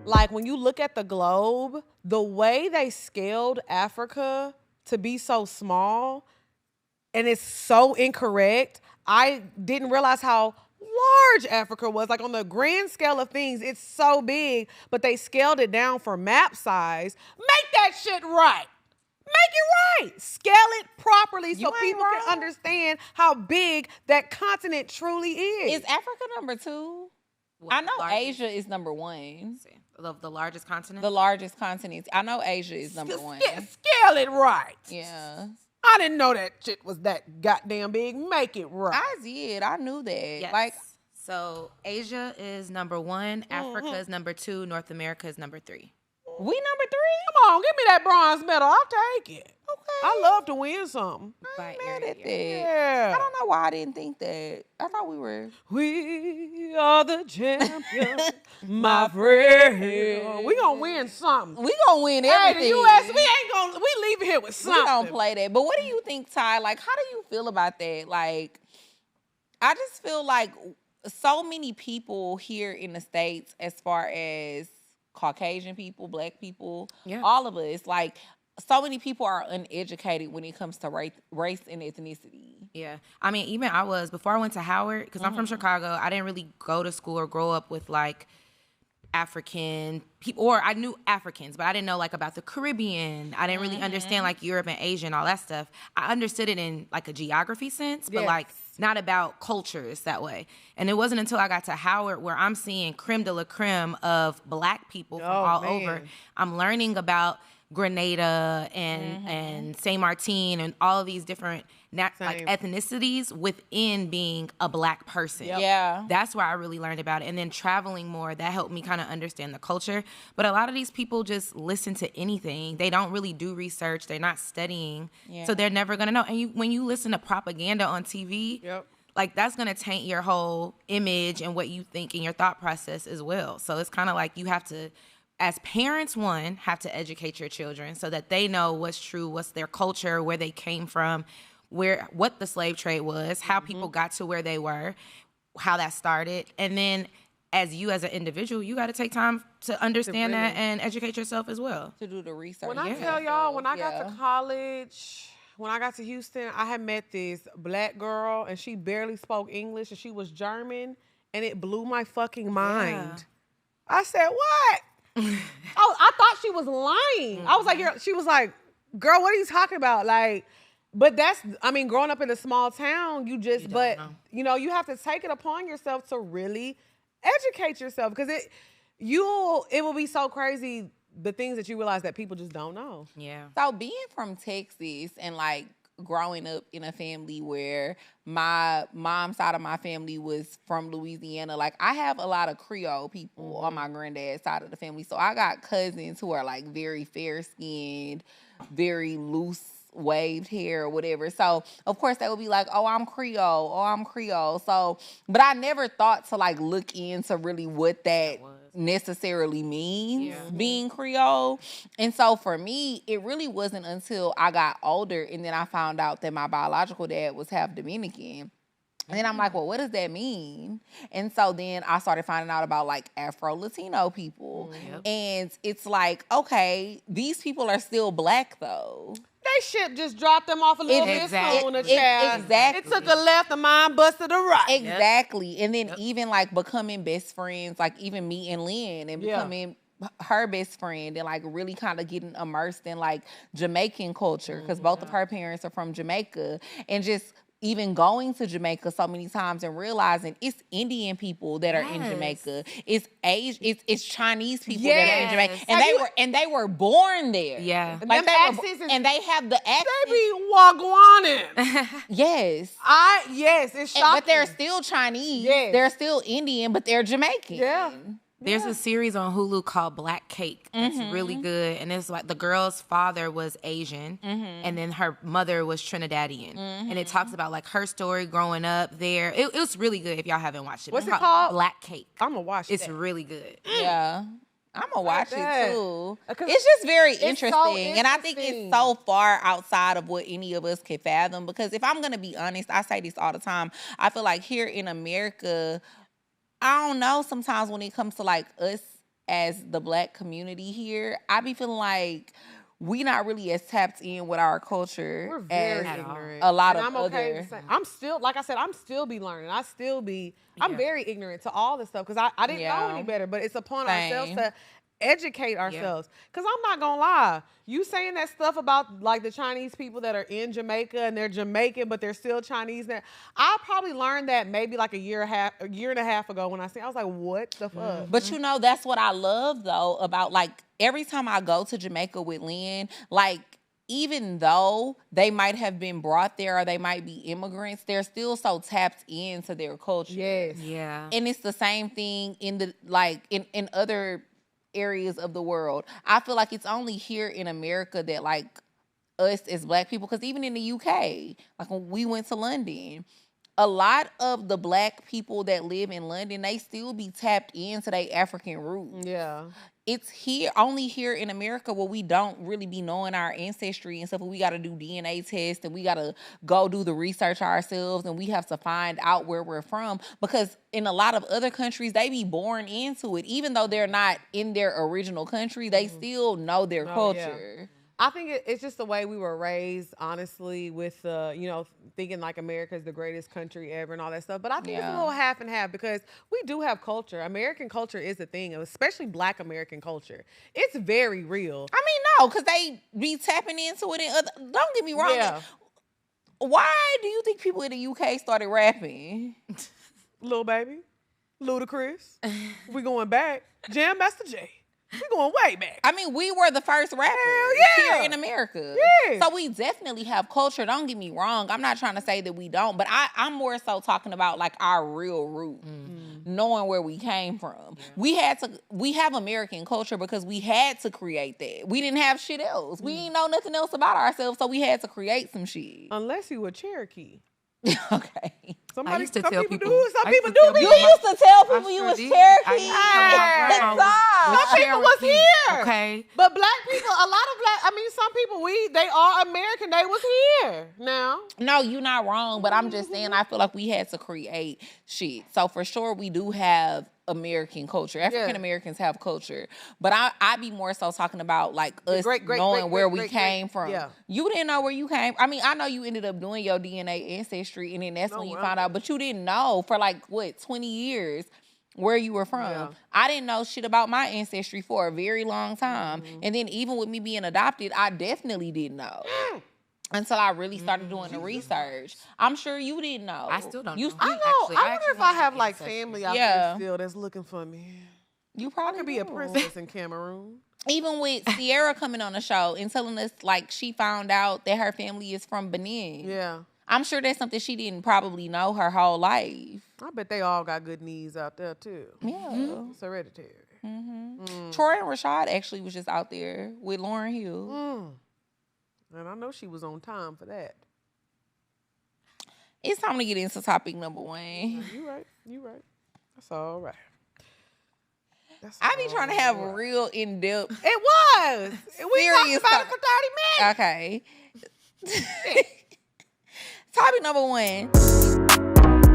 like when you look at the globe, the way they scaled Africa to be so small, and it's so incorrect. I didn't realize how large Africa was. Like on the grand scale of things, it's so big, but they scaled it down for map size. Make that shit right. Make it right. Scale it properly so people can understand how big that continent truly is. Is Africa number 2? I know Asia is number 1. The largest continent? The largest continent. I know Asia is number 1. Scale it right. Yeah. I didn't know that shit was that goddamn big. Make it right. I did. I knew that. Yes. Like, so Asia is number 1, Africa is number 2, North America is number 3. we number 3? Come on, give me that bronze medal. I'll take it. Okay. I love to win something. By Mad at that. Yeah. I don't know why I didn't think that. I thought we were. We are the champions, my friend. We gonna win something. We gonna win Hey, everything. the U.S. We leaving here with We something. don't play that. But what do you think, Ty? Like, how do you feel about that? Like, I just feel like so many people here in the States, as far as Caucasian people, Black people, all of us, like, so many people are uneducated when it comes to race and ethnicity. Yeah. I mean, even before I went to Howard, because I'm from Chicago, I didn't really go to school or grow up with, like, African people, or I knew Africans, but I didn't know, like, about the Caribbean. I didn't really understand, like, Europe and Asia and all that stuff. I understood it in, like, a geography sense, but, like, not about cultures that way. And it wasn't until I got to Howard where I'm seeing creme de la creme of Black people from all over. I'm learning about Grenada and Saint Martin and all of these different like ethnicities within being a Black person. Yeah. That's where I really learned about it. And then traveling more, that helped me kind of understand the culture. But a lot of these people just listen to anything. They don't really do research. They're not studying. So they're never going to know. And when you listen to propaganda on TV, like, that's going to taint your whole image and what you think and your thought process as well. So it's kind of like you have to, as parents, have to educate your children so that they know what's true, what's their culture, where they came from, what the slave trade was, how people got to where they were, how that started. And then as an individual, you got to take time to understand that and educate yourself as well. To do the research. When I tell y'all, when I got to college, when I got to Houston, I had met this Black girl, and she barely spoke English, and she was German, and it blew my fucking mind. I said, what? I thought she was lying. I was like, she was like, girl, what are you talking about? Like, but growing up in a small town, you have to take it upon yourself to really educate yourself, because it will be so crazy, the things that you realize that people just don't know. Yeah. So being from Texas and, like, growing up in a family where my mom's side of my family was from Louisiana, like, I have a lot of Creole people on my granddad's side of the family. So I got cousins who are, like, very fair-skinned, very loose waved hair or whatever. So, of course, they would be like, oh, I'm Creole. So, but I never thought to, like, look into really what that necessarily means, being Creole. And so for me, it really wasn't until I got older and then I found out that my biological dad was half Dominican. And then I'm like, well, what does that mean? And so then I started finding out about, like, Afro-Latino people. And it's like, okay, these people are still Black, though. They shit just dropped them off a little bit sooner, child. Exactly. It took a left, a mine busted a right. Exactly. And then even, like, becoming best friends, like, even me and Lynn, and becoming her best friend, and, like, really kind of getting immersed in, like, Jamaican culture, because both of her parents are from Jamaica, and just even going to Jamaica so many times and realizing it's Indian people that are in Jamaica, it's it's Chinese people that are in Jamaica, and they were born there. Yeah, like and they have the accent. They be wagwaning. Yes, it's shocking. But they're still Chinese. Yes. They're still Indian, but they're Jamaican. Yeah. There's a series on Hulu called Black Cake. It's really good. And it's like the girl's father was Asian and then her mother was Trinidadian. And it talks about, like, her story growing up there. It was really good if y'all haven't watched it. What's it called? Black Cake. I'm going to watch it. It's really good. Yeah. I'm going to watch it too. It's just very interesting. And I think it's so far outside of what any of us can fathom. Because if I'm going to be honest, I say this all the time. I feel like here in America, I don't know, sometimes when it comes to, like, us as the Black community here, I be feeling like we not really as tapped in with our culture. We're very as ignorant. a lot and of I'm okay other. to say, I'm still, like I said, I'm still be learning. I'm very ignorant to all this stuff because I didn't know any better. But it's upon ourselves to educate ourselves. Because I'm not gonna lie, you saying that stuff about like the Chinese people that are in Jamaica and they're Jamaican but they're still Chinese now, I probably learned that maybe like a year and a half ago when I was like, what the fuck? But you know, that's what I love though about like every time I go to Jamaica with Lynn, like even though they might have been brought there or they might be immigrants, they're still so tapped into their culture. Yes. Yeah. And it's the same thing in the like in other areas of the world. I feel like it's only here in America that like us as Black people, because even in the UK, like when we went to London, a lot of the Black people that live in London, they still be tapped into their African roots. Yeah. It's only here in America where we don't really be knowing our ancestry and stuff. We got to do DNA tests and we got to go do the research ourselves and we have to find out where we're from, because in a lot of other countries, they be born into it. Even though they're not in their original country, they still know their culture. Yeah. I think it's just the way we were raised, honestly, with, thinking like America is the greatest country ever and all that stuff. But I think it's a little half and half because we do have culture. American culture is a thing, especially Black American culture. It's very real. I mean, no, because they be tapping into it. Don't get me wrong. Yeah. Why do you think people in the UK started rapping? Lil Baby, Ludacris, we going back. Jam Master J. We going way back. I mean, we were the first rappers here in America. Yeah. So we definitely have culture. Don't get me wrong. I'm not trying to say that we don't, but I'm more so talking about like our real roots, knowing where we came from. Yeah. We have American culture because we had to create that. We didn't have shit else. We didn't know nothing else about ourselves, so we had to create some shit. Unless you were Cherokee. Okay. Some I used to some tell people people do. Some people do. You used to tell people you was Cherokee. Some people was here. Okay. But Black people, some people, they are American. They was here now. No, you're not wrong, but I'm just saying I feel like we had to create shit. So for sure we do have American culture. African Americans have culture. But I be more so talking about like us knowing where we came from. Yeah. You didn't know where you came. I mean, I know you ended up doing your DNA ancestry and then that's when you found out, but you didn't know for like 20 years where you were from. Yeah. I didn't know shit about my ancestry for a very long time. And then even with me being adopted, I definitely didn't know. Until I really started doing the research. I'm sure you didn't know. I still don't know. I know. I wonder if I have like family out there still that's looking for me. You probably could be a princess in Cameroon. Even with Sierra coming on the show and telling us like she found out that her family is from Benin. Yeah. I'm sure that's something she didn't probably know her whole life. I bet they all got good knees out there too. Yeah. It's hereditary. Troy and Rashad actually was just out there with Lauryn Hill. And I know she was on time for that. It's time to get into topic number 1. You right. That's all right. I be trying to have a real in-depth. It was. We talked about it for 30 minutes. Okay. Topic number 1.